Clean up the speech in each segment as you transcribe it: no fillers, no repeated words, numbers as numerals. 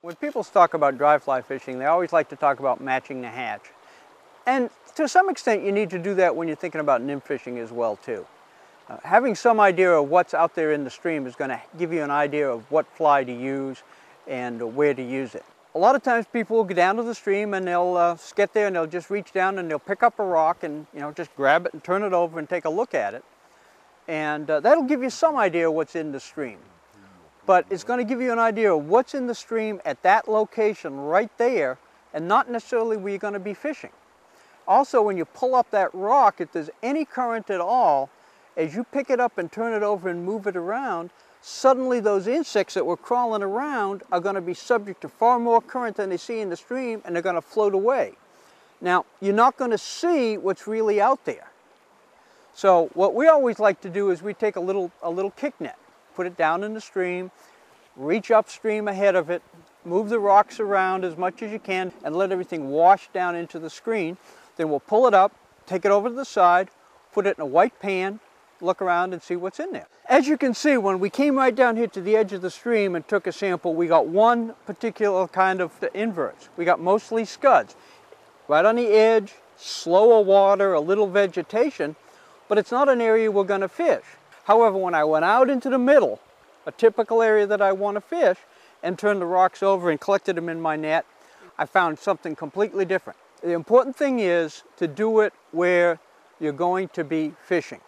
When people talk about dry fly fishing, they always like to talk about matching the hatch. And to some extent you need to do that when you're thinking about nymph fishing as well too. Having some idea of what's out there in the stream is going to give you an idea of what fly to use and where to use it. A lot of times people will go down to the stream and they'll get there and they'll just reach down and they'll pick up a rock and just grab it and turn it over and take a look at it. And that'll give you some idea of what's in the stream. But it's going to give you an idea of what's in the stream at that location right there and not necessarily where you're going to be fishing. Also, when you pull up that rock, if there's any current at all, as you pick it up and turn it over and move it around, suddenly those insects that were crawling around are going to be subject to far more current than they see in the stream, and they're going to float away. Now, you're not going to see what's really out there. So what we always like to do is we take a little kick net, put it down in the stream, reach upstream ahead of it, move the rocks around as much as you can, and let everything wash down into the screen. Then we'll pull it up, take it over to the side, put it in a white pan, look around and see what's in there. As you can see, when we came right down here to the edge of the stream and took a sample, we got one particular kind of inverts. We got mostly scuds. Right on the edge, slower water, a little vegetation, but it's not an area we're going to fish. However, when I went out into the middle, a typical area that I want to fish, and turned the rocks over and collected them in my net, I found something completely different. The important thing is to do it where you're going to be fishing.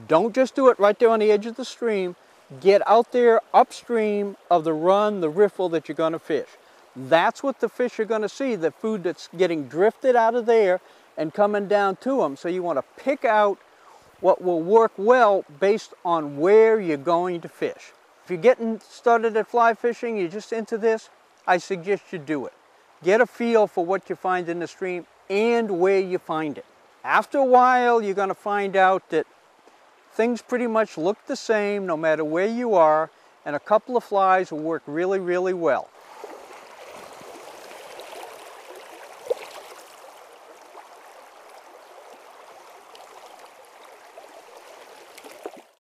Don't just do it right there on the edge of the stream. Get out there upstream of the run, the riffle that you're going to fish. That's what the fish are going to see, the food that's getting drifted out of there and coming down to them. So you want to pick out what will work well based on where you're going to fish. If you're getting started at fly fishing, you're just into this, I suggest you do it. Get a feel for what you find in the stream and where you find it. After a while, you're going to find out that things pretty much look the same no matter where you are, and a couple of flies will work really, really well.